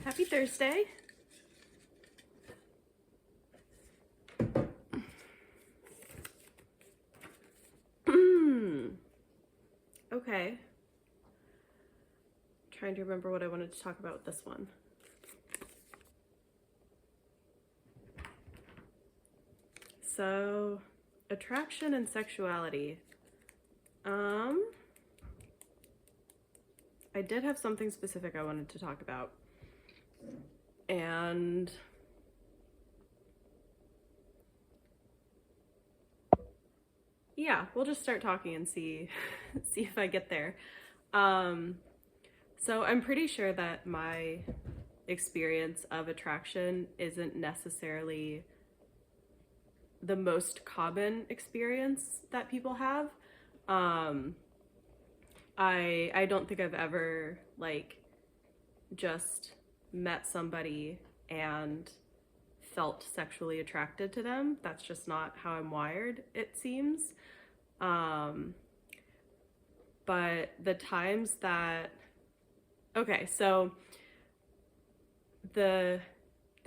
Happy Thursday. Okay. Trying to remember what I wanted to talk about with this one. So, attraction and sexuality. I did have something specific I wanted to talk about. And yeah, we'll just start talking and see if I get there. So I'm pretty sure that my experience of attraction isn't necessarily the most common experience that people have. I don't think I've ever just met somebody and felt sexually attracted to them. That's just not how I'm wired, it seems. But the times that, so there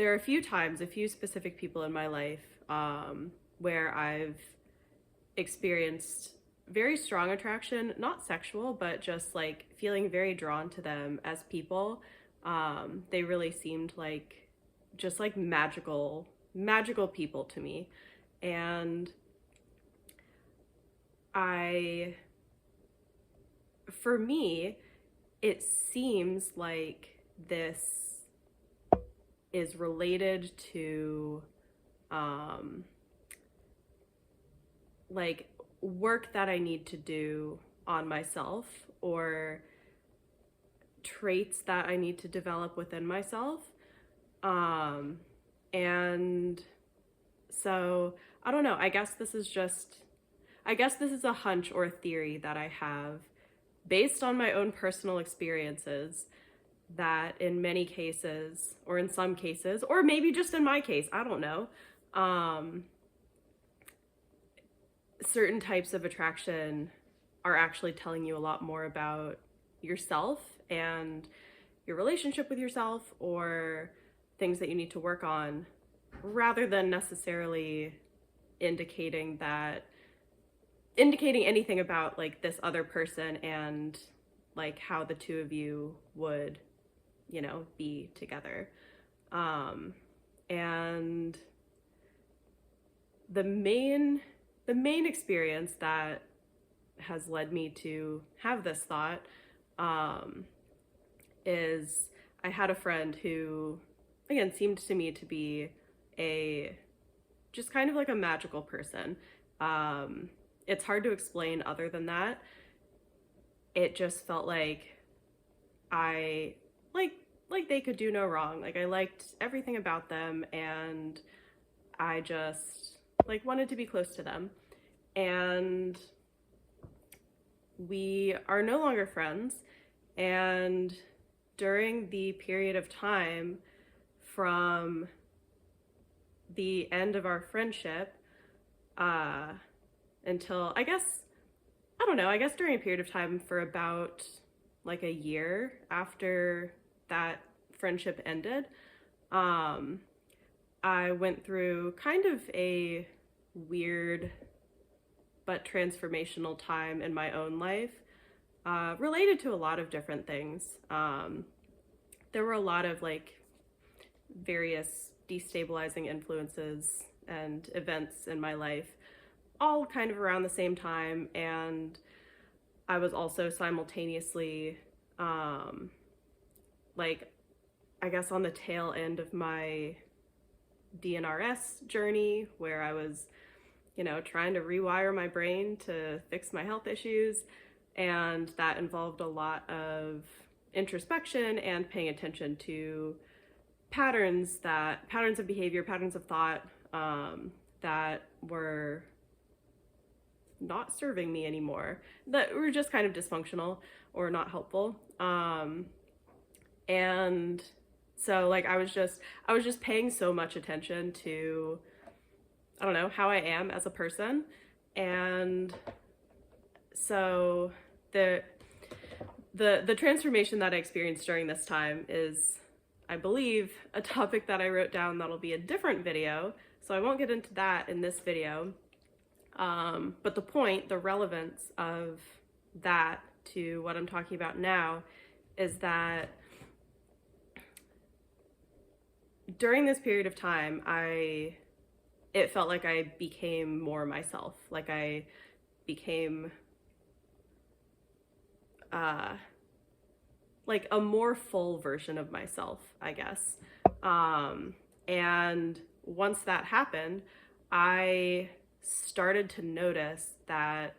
are a few times, a few specific people in my life where I've experienced very strong attraction, not sexual, but just feeling very drawn to them as people. They really seemed just magical people to me. And for me, it seems like this is related to work that I need to do on myself, or traits that I need to develop within myself. And so I don't know, I guess this is a hunch or a theory that I have based on my own personal experiences, that in many cases, or in some cases, or maybe just in my case, I don't know, certain types of attraction are actually telling you a lot more about yourself and your relationship with yourself, or things that you need to work on, rather than necessarily indicating anything about this other person and how the two of you would, be together. And the main experience that has led me to have this thought is I had a friend who, again, seemed to me to be just kind of a magical person. It's hard to explain other than that. It just felt like they could do no wrong. I liked everything about them, and I just wanted to be close to them. And we are no longer friends. And during the period of time from the end of our friendship until I guess during a period of time for about a year after that friendship ended, I went through kind of a weird but transformational time in my own life, related to a lot of different things. There were a lot of various destabilizing influences and events in my life, all kind of around the same time. And I was also simultaneously I guess on the tail end of my DNRS journey, where I was trying to rewire my brain to fix my health issues. And that involved a lot of introspection and paying attention to patterns of behavior, patterns of thought, that were not serving me anymore, that were just kind of dysfunctional or not helpful. And so I was just paying so much attention to, I don't know, how I am as a person. And so the transformation that I experienced during this time is, I believe, a topic that I wrote down that'll be a different video, so I won't get into that in this video. But the point, the relevance of that to what I'm talking about now is that during this period of time, it felt like I became more myself. Like I became like a more full version of myself, I guess. And once that happened, I started to notice that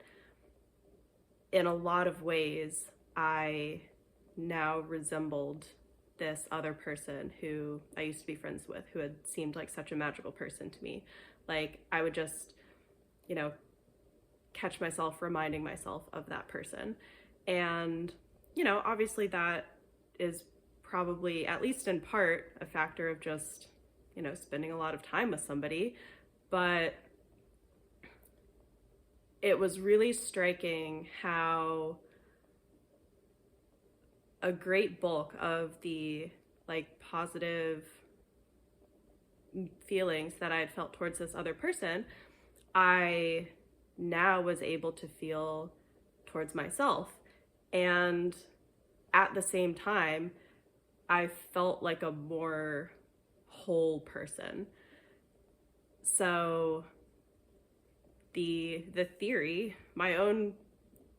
in a lot of ways, I now resembled this other person who I used to be friends with, who had seemed like such a magical person to me. Like I would just, you know, catch myself reminding myself of that person. And, you know, obviously that is probably, at least in part, a factor of just, you know, spending a lot of time with somebody. But it was really striking how a great bulk of the like positive feelings that I had felt towards this other person, I now was able to feel towards myself. And at the same time, I felt like a more whole person. So the theory, my own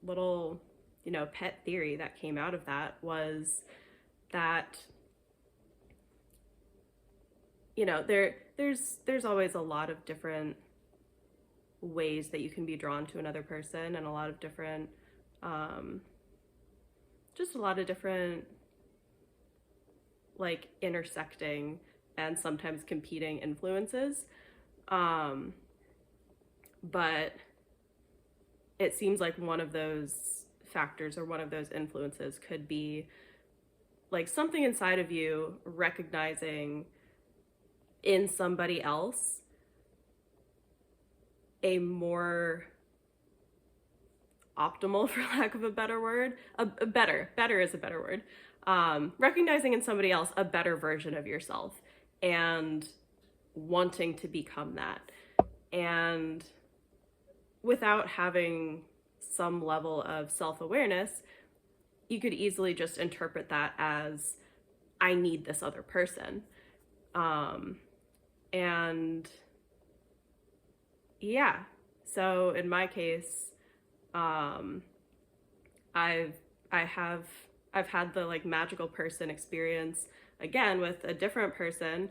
little, you know, pet theory that came out of that was that, you know, there's always a lot of different ways that you can be drawn to another person, and a lot of different just a lot of different like intersecting and sometimes competing influences. But it seems like one of those factors or one of those influences could be like something inside of you recognizing in somebody else a more optimal, for lack of a better word, better is a better word, recognizing in somebody else a better version of yourself and wanting to become that. And without having some level of self-awareness, you could easily just interpret that as, I need this other person. And yeah, so in my case, I've had the like magical person experience again with a different person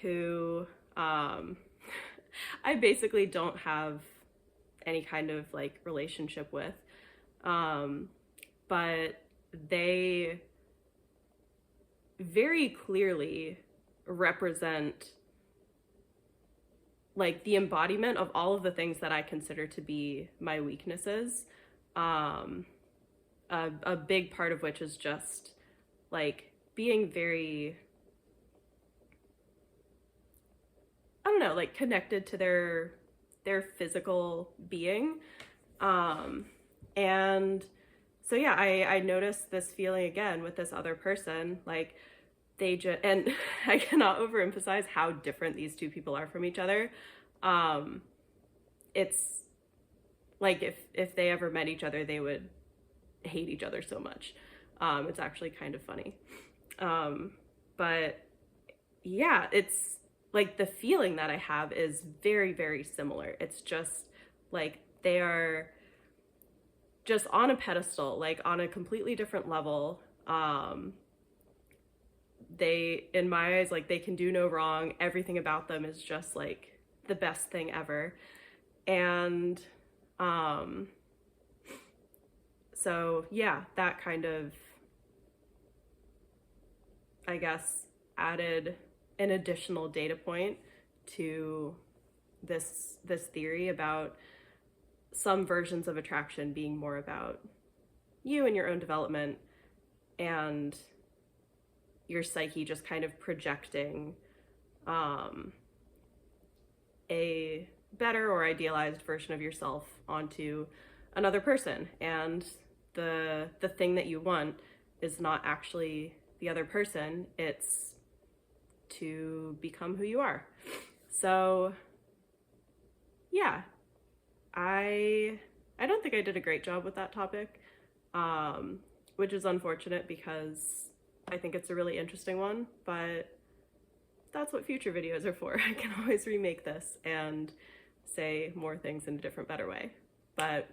who, I basically don't have any kind of like relationship with, but they very clearly represent like the embodiment of all of the things that I consider to be my weaknesses. A big part of which is just like being very, I don't know, like connected to their physical being. And so yeah, I noticed this feeling again with this other person, like they just, and I cannot overemphasize how different these two people are from each other. It's like if they ever met each other, they would hate each other so much. It's actually kind of funny. But yeah, it's like the feeling that I have is very, very similar. It's just like they are just on a pedestal, like on a completely different level. They, in my eyes, like they can do no wrong. Everything about them is just like the best thing ever. And so yeah, that kind of, I guess, added an additional data point to this theory about some versions of attraction being more about you and your own development, and your psyche just kind of projecting a better or idealized version of yourself onto another person. And the thing that you want is not actually the other person, it's to become who you are. So yeah, I don't think I did a great job with that topic, which is unfortunate because I think it's a really interesting one, but that's what future videos are for. I can always remake this and say more things in a different, better way. But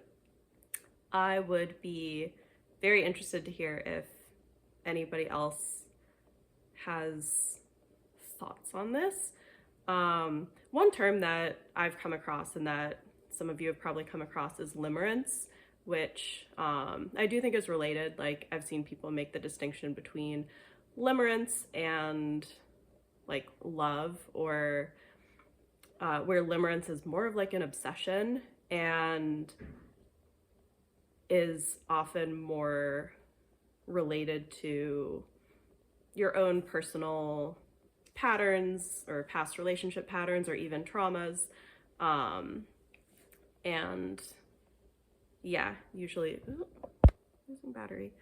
I would be very interested to hear if anybody else has thoughts on this. One term that I've come across and that some of you have probably come across is limerance, which I do think is related. Like, I've seen people make the distinction between limerance and like love, or where limerance is more of like an obsession and is often more related to your own personal patterns or past relationship patterns or even traumas. And yeah, usually, losing battery,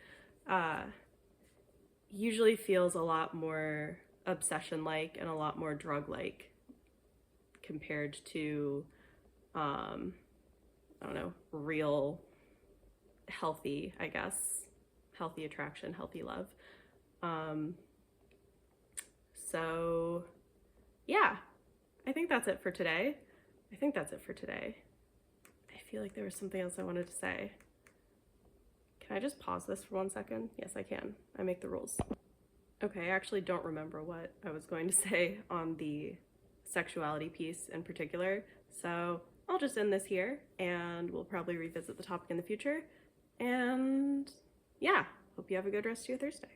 usually feels a lot more obsession-like and a lot more drug-like compared to, I don't know, real healthy, I guess, healthy attraction, healthy love. So yeah, I think that's it for today. I feel like there was something else I wanted to say. Can I just pause this for 1 second? Yes, I can. I make the rules. Okay, I actually don't remember what I was going to say on the sexuality piece in particular, so I'll just end this here and we'll probably revisit the topic in the future. And yeah, hope you have a good rest of your Thursday.